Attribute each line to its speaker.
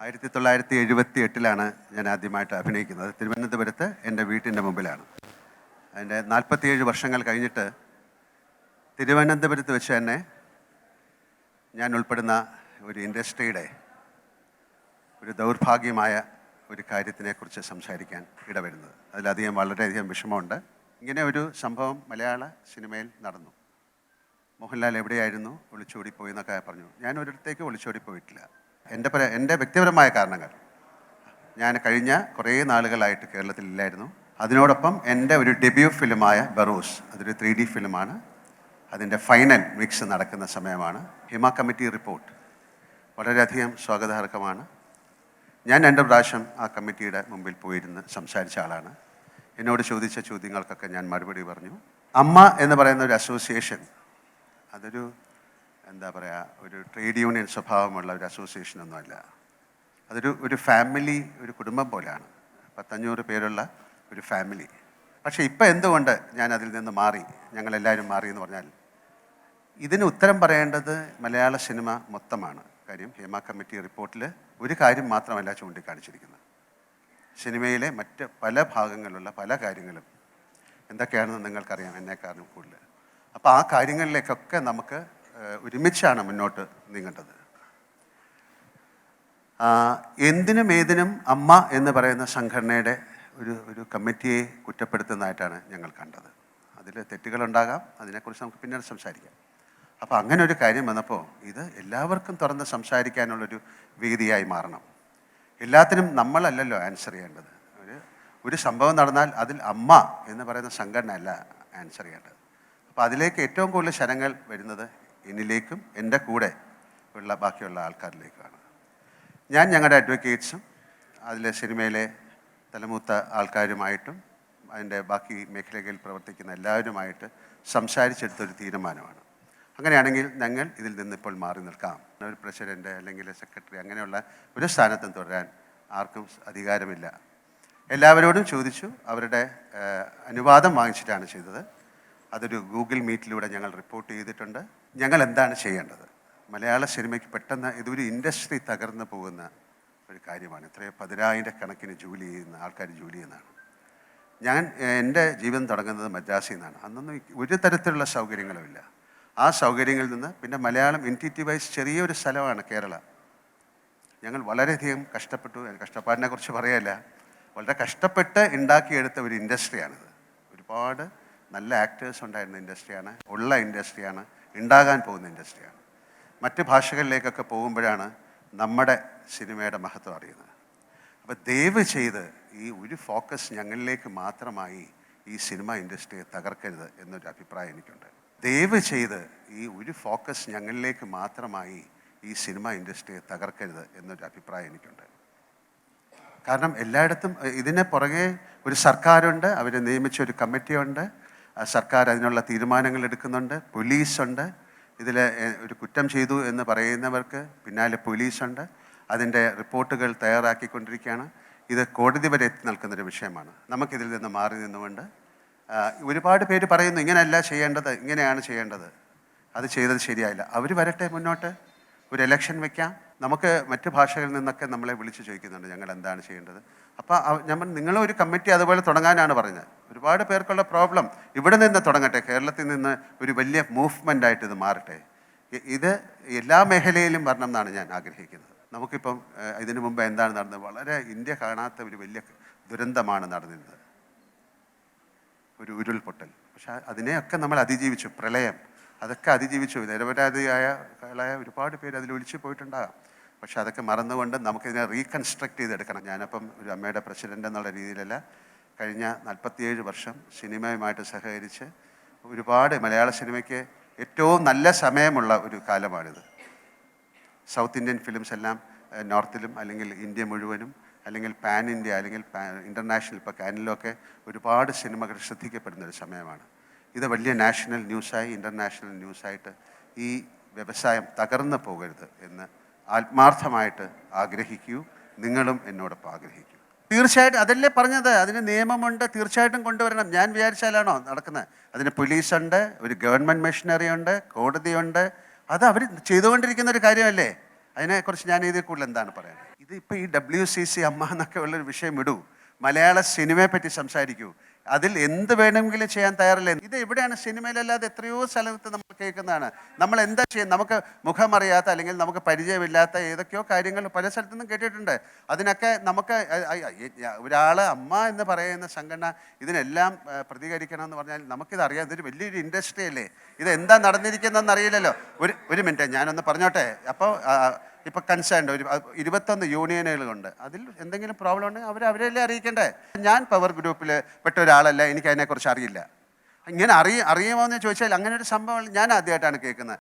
Speaker 1: 1978 ഞാൻ ആദ്യമായിട്ട് അഭിനയിക്കുന്നത്. തിരുവനന്തപുരത്ത് എൻ്റെ വീട്ടിൻ്റെ മുമ്പിലാണ്. അതിൻ്റെ 47 വർഷങ്ങൾ കഴിഞ്ഞിട്ട് തിരുവനന്തപുരത്ത് വെച്ച് തന്നെ ഞാൻ ഉൾപ്പെടുന്ന ഒരു ഇൻഡസ്ട്രിയുടെ ഒരു ദൗർഭാഗ്യമായ ഒരു കാര്യത്തിനെക്കുറിച്ച് സംസാരിക്കാൻ ഇടവരുന്നത്. അതിലധികം വളരെയധികം വിഷമമുണ്ട്. ഇങ്ങനെ ഒരു സംഭവം മലയാള സിനിമയിൽ നടന്നു. മോഹൻലാൽ എവിടെയായിരുന്നു, ഒളിച്ചോടിപ്പോയി എന്നൊക്കെ പറഞ്ഞു. ഞാൻ ഒരിടത്തേക്ക് ഒളിച്ചോടിപ്പോയിട്ടില്ല. എൻ്റെ വ്യക്തിപരമായ കാരണങ്ങൾ, ഞാൻ കഴിഞ്ഞ കുറേ നാളുകളായിട്ട് കേരളത്തിലില്ലായിരുന്നു. അതിനോടൊപ്പം എൻ്റെ ഒരു ഡെബ്യൂ ഫിലിമായ ബറൂസ്, അതൊരു 3D ഫിലിമാണ്. അതിൻ്റെ ഫൈനൽ മിക്സ് നടക്കുന്ന സമയമാണ്. ഹിമ കമ്മിറ്റി റിപ്പോർട്ട് വളരെയധികം സ്വാഗതാർഹമാണ്. ഞാൻ 2 പ്രാവശ്യം ആ കമ്മിറ്റിയുടെ മുമ്പിൽ പോയിരുന്ന് സംസാരിച്ച ആളാണ്. എന്നോട് ചോദിച്ച ചോദ്യങ്ങൾക്കൊക്കെ ഞാൻ മറുപടി പറഞ്ഞു. അമ്മ എന്ന് പറയുന്ന ഒരു അസോസിയേഷൻ, അതൊരു എന്താ പറയുക, ഒരു ട്രേഡ് യൂണിയൻ സ്വഭാവമുള്ള ഒരു അസോസിയേഷനൊന്നുമല്ല. ഒരു ഫാമിലി, ഒരു കുടുംബം പോലെയാണ്. 500 പേരുള്ള ഒരു ഫാമിലി. പക്ഷേ ഇപ്പം എന്തുകൊണ്ട് ഞാൻ അതിൽ നിന്ന് മാറി, ഞങ്ങളെല്ലാവരും മാറി എന്ന് പറഞ്ഞാൽ, ഇതിന് ഉത്തരം പറയേണ്ടത് മലയാള സിനിമ മൊത്തമാണ്. കാര്യം ഹേമ കമ്മിറ്റി റിപ്പോർട്ടിൽ ഒരു കാര്യം മാത്രമല്ല ചൂണ്ടിക്കാണിച്ചിരിക്കുന്നത്. സിനിമയിലെ മറ്റ് പല ഭാഗങ്ങളിലുള്ള പല കാര്യങ്ങളും എന്തൊക്കെയാണെന്ന് നിങ്ങൾക്കറിയാം എന്നെക്കാളും കൂടുതൽ. അപ്പോൾ ആ കാര്യങ്ങളിലേക്കൊക്കെ നമുക്ക് ഒരുമിച്ചാണ് മുന്നോട്ട് നീങ്ങേണ്ടത്. എന്തിനും ഏതിനും അമ്മ എന്ന് പറയുന്ന സംഘടനയുടെ ഒരു കമ്മിറ്റിയെ കുറ്റപ്പെടുത്തുന്നതായിട്ടാണ് ഞങ്ങൾ കണ്ടത്. അതിൽ തെറ്റുകളുണ്ടാകാം, അതിനെക്കുറിച്ച് നമുക്ക് പിന്നീട് സംസാരിക്കാം. അപ്പോൾ അങ്ങനെ ഒരു കാര്യം വന്നപ്പോൾ ഇത് എല്ലാവർക്കും തുറന്ന് സംസാരിക്കാനുള്ളൊരു വേദിയായി മാറണം. എല്ലാത്തിനും നമ്മളല്ലല്ലോ ആൻസർ ചെയ്യേണ്ടത്. ഒരു സംഭവം നടന്നാൽ അതിൽ അമ്മ എന്ന് പറയുന്ന സംഘടന അല്ല ആൻസർ ചെയ്യേണ്ടത്. അപ്പോൾ അതിലേക്ക് ഏറ്റവും കൂടുതൽ ശരങ്ങൾ വരുന്നത് എന്നിലേക്കും എൻ്റെ കൂടെ ഉള്ള ബാക്കിയുള്ള ആൾക്കാരിലേക്കാണ്. ഞാൻ ഞങ്ങളുടെ അഡ്വക്കേറ്റ്സും അതിലെ സിനിമയിലെ തലമൂത്ത ആൾക്കാരുമായിട്ടും അതിൻ്റെ ബാക്കി മേഖലകളിൽ പ്രവർത്തിക്കുന്ന എല്ലാവരുമായിട്ട് സംസാരിച്ചെടുത്തൊരു തീരുമാനമാണ്. അങ്ങനെയാണെങ്കിൽ ഞങ്ങൾ ഇതിൽ നിന്നിപ്പോൾ മാറി നിൽക്കാം. ഒരു പ്രസിഡൻറ്റ് അല്ലെങ്കിൽ സെക്രട്ടറി അങ്ങനെയുള്ള ഒരു സ്ഥാനത്തും തുടരാൻ ആർക്കും അധികാരമില്ല. എല്ലാവരോടും ചോദിച്ചു, അവരുടെ അനുവാദം വാങ്ങിച്ചിട്ടാണ് ചെയ്തത്. അതൊരു ഗൂഗിൾ മീറ്റിലൂടെ ഞങ്ങൾ റിപ്പോർട്ട് ചെയ്തിട്ടുണ്ട്. ഞങ്ങൾ എന്താണ് ചെയ്യേണ്ടത്? മലയാള സിനിമയ്ക്ക് പെട്ടെന്ന് ഇതൊരു ഇൻഡസ്ട്രി തകർന്നു പോകുന്ന ഒരു കാര്യമാണ്. ഇത്രയോ 10,000 കണക്കിന് ജോലി ചെയ്യുന്ന ആൾക്കാർ ജോലി ചെയ്യുന്നതാണ്. ഞാൻ എൻ്റെ ജീവിതം തുടങ്ങുന്നത് മദ്രാസിൽ നിന്നാണ്. അന്നൊന്നും ഒരു തരത്തിലുള്ള സൗകര്യങ്ങളുമില്ല. ആ സൗകര്യങ്ങളിൽ നിന്ന് പിന്നെ മലയാളം എൻറ്റിറ്റി വൈസ് ചെറിയൊരു സ്ഥലമാണ് കേരള. ഞങ്ങൾ വളരെയധികം കഷ്ടപ്പെട്ടു. കഷ്ടപ്പാടിനെ കുറിച്ച് പറയല്ല, വളരെ കഷ്ടപ്പെട്ട് ഉണ്ടാക്കിയെടുത്ത ഒരു ഇൻഡസ്ട്രിയാണിത്. ഒരുപാട് നല്ല ആക്ടേഴ്സ് ഉണ്ടായിരുന്ന ഇൻഡസ്ട്രിയാണ്, ഉള്ള ഇൻഡസ്ട്രിയാണ്, ഉണ്ടാകാൻ പോകുന്ന ഇൻഡസ്ട്രിയാണ്. മറ്റ് ഭാഷകളിലേക്കൊക്കെ പോകുമ്പോഴാണ് നമ്മുടെ സിനിമയുടെ മഹത്വം അറിയുന്നത്. അപ്പോൾ ദയവ് ചെയ്ത് ഈ ഒരു ഫോക്കസ് ഞങ്ങളിലേക്ക് മാത്രമായി ഈ സിനിമ ഇൻഡസ്ട്രിയെ തകർക്കരുത് എന്നൊരു അഭിപ്രായം എനിക്കുണ്ട്. ദയവ് ചെയ്ത് ഈ ഒരു ഫോക്കസ് ഞങ്ങളിലേക്ക് മാത്രമായി ഈ സിനിമ ഇൻഡസ്ട്രിയെ തകർക്കരുത് എന്നൊരു അഭിപ്രായം എനിക്കുണ്ട്. കാരണം എല്ലായിടത്തും ഇതിന് പുറകെ ഒരു സർക്കാരുണ്ട്, അവരെ നിയമിച്ച ഒരു കമ്മിറ്റിയുണ്ട്, സർക്കാർ അതിനുള്ള തീരുമാനങ്ങൾ എടുക്കുന്നുണ്ട്, പോലീസുണ്ട്. ഇതിൽ ഒരു കുറ്റം ചെയ്തു എന്ന് പറയുന്നവർക്ക് പിന്നാലെ പോലീസുണ്ട്, അതിൻ്റെ റിപ്പോർട്ടുകൾ തയ്യാറാക്കിക്കൊണ്ടിരിക്കുകയാണ്. ഇത് കോടതി വരെ എത്തി നിൽക്കുന്നൊരു വിഷയമാണ്. നമുക്കിതിൽ നിന്ന് മാറി നിന്നുകൊണ്ട് ഒരുപാട് പേര് പറയുന്നു ഇങ്ങനെയല്ല ചെയ്യേണ്ടത്, ഇങ്ങനെയാണ് ചെയ്യേണ്ടത്, അത് ചെയ്തത് ശരിയായില്ല. അവർ വരട്ടെ മുന്നോട്ട്, ഒരു ഇലക്ഷൻ വയ്ക്കാം. നമുക്ക് മറ്റ് ഭാഷകളിൽ നിന്നൊക്കെ നമ്മളെ വിളിച്ച് ചോദിക്കുന്നുണ്ട് ഞങ്ങൾ എന്താണ് ചെയ്യേണ്ടത്. അപ്പോൾ നിങ്ങളൊരു കമ്മിറ്റി അതുപോലെ തുടങ്ങാനാണ് പറഞ്ഞത്. ഒരുപാട് പേർക്കുള്ള പ്രോബ്ലം ഇവിടെ നിന്ന് തുടങ്ങട്ടെ, കേരളത്തിൽ നിന്ന് ഒരു വലിയ മൂവ്മെൻ്റായിട്ട് ഇത് മാറട്ടെ. ഇത് എല്ലാ മേഖലയിലും വരണം എന്നാണ് ഞാൻ ആഗ്രഹിക്കുന്നത്. നമുക്കിപ്പം ഇതിനു മുമ്പ് എന്താണ് നടന്നത്? വളരെ ഇന്ത്യ കാണാത്ത ഒരു വലിയ ദുരന്തമാണ് നടന്നിരുന്നത്, ഒരു ഉരുൾപൊട്ടൽ. പക്ഷെ അതിനെയൊക്കെ നമ്മൾ അതിജീവിച്ചു. പ്രളയം, അതൊക്കെ അതിജീവിച്ചു. നിരപരാധിയായ ഒരുപാട് പേര് അതിൽ ഒലിച്ചു പോയിട്ടുണ്ടാകാം. പക്ഷെ അതൊക്കെ മറന്നുകൊണ്ട് നമുക്കിതിനെ റീകൺസ്ട്രക്ട് ചെയ്തെടുക്കണം. ഞാനപ്പം ഒരു അമ്മയുടെ പ്രസിഡൻ്റ് എന്നുള്ള രീതിയിലല്ല, കഴിഞ്ഞ 47 വർഷം സിനിമയുമായിട്ട് സഹകരിച്ച് ഒരുപാട് മലയാള സിനിമയ്ക്ക് ഏറ്റവും നല്ല സമയമുള്ള ഒരു കാലമാണിത്. സൗത്ത് ഇന്ത്യൻ ഫിലിംസ് എല്ലാം നോർത്തിലും അല്ലെങ്കിൽ ഇന്ത്യ മുഴുവനും അല്ലെങ്കിൽ പാൻ ഇന്ത്യ അല്ലെങ്കിൽ ഇൻ്റർനാഷണൽ, ഇപ്പോൾ കാനിലൊക്കെ ഒരുപാട് സിനിമകൾ ശ്രദ്ധിക്കപ്പെടുന്നൊരു സമയമാണ്. ഇത് വലിയ നാഷണൽ ന്യൂസായി ഇൻ്റർനാഷണൽ ന്യൂസായിട്ട് ഈ വ്യവസായം തകർന്നു പോകരുത് എന്ന് ആത്മാർത്ഥമായിട്ട് ആഗ്രഹിക്കൂ. നിങ്ങളും എന്നോടൊപ്പം ആഗ്രഹിക്കൂ. തീർച്ചയായിട്ടും അതല്ലേ പറഞ്ഞത്, അതിന് നിയമമുണ്ട്, തീർച്ചയായിട്ടും കൊണ്ടുവരണം. ഞാൻ വിചാരിച്ചാലാണോ നടക്കുന്നത്? അതിന് പോലീസുണ്ട്, ഒരു ഗവൺമെൻറ് മെഷീനറി ഉണ്ട്, കോടതിയുണ്ട്. അത് അവർ ചെയ്തുകൊണ്ടിരിക്കുന്ന ഒരു കാര്യമല്ലേ. അതിനെക്കുറിച്ച് ഞാൻ ഇതിൽ കൂടുതൽ എന്താണ് പറയുന്നത്? ഇത് ഇപ്പോൾ ഈ WCC അമ്മ എന്നൊക്കെ ഉള്ളൊരു വിഷയം വിടൂ, മലയാള സിനിമയെ പറ്റി സംസാരിക്കൂ. അതിൽ എന്ത് വേണമെങ്കിലും ചെയ്യാൻ തയ്യാറല്ലേ? ഇത് എവിടെയാണ്? സിനിമയിലല്ലാതെ എത്രയോ സ്ഥലത്ത് നമ്മൾ കേൾക്കുന്നതാണ്. നമ്മൾ എന്താ ചെയ്യുന്നത്? നമുക്ക് മുഖമറിയാത്ത അല്ലെങ്കിൽ നമുക്ക് പരിചയമില്ലാത്ത ഏതൊക്കെയോ കാര്യങ്ങൾ പല സ്ഥലത്തുനിന്നും കേട്ടിട്ടുണ്ട്. അതിനൊക്കെ നമുക്ക് ഒരാൾ അമ്മ എന്ന് പറയുന്ന സംഘടന ഇതിനെല്ലാം പ്രതികരിക്കണം എന്ന് പറഞ്ഞാൽ നമുക്കിതറിയാം. ഇതൊരു വലിയൊരു ഇൻഡസ്ട്രി അല്ലേ? ഇത് എന്താ നടന്നിരിക്കുന്നതെന്ന് അറിയില്ലല്ലോ. ഒരു മിനിറ്റ് ഞാനൊന്ന് പറഞ്ഞോട്ടെ. അപ്പോൾ ഇപ്പോൾ കൺസേൺഡ് 21 യൂണിയനുകളുണ്ട്. അതിൽ എന്തെങ്കിലും പ്രോബ്ലം ഉണ്ടെങ്കിൽ അവരെല്ലാം അറിയിക്കണ്ടേ? ഞാൻ പവർ ഗ്രൂപ്പിൽ പെട്ട ഒരാളല്ല, എനിക്ക് അതിനെക്കുറിച്ച് അറിയില്ല. ഇങ്ങനെ അറിയുമോ എന്ന് ചോദിച്ചാൽ അങ്ങനെ ഒരു സംഭവം ഞാൻ ആദ്യമായിട്ടാണ് കേൾക്കുന്നത്.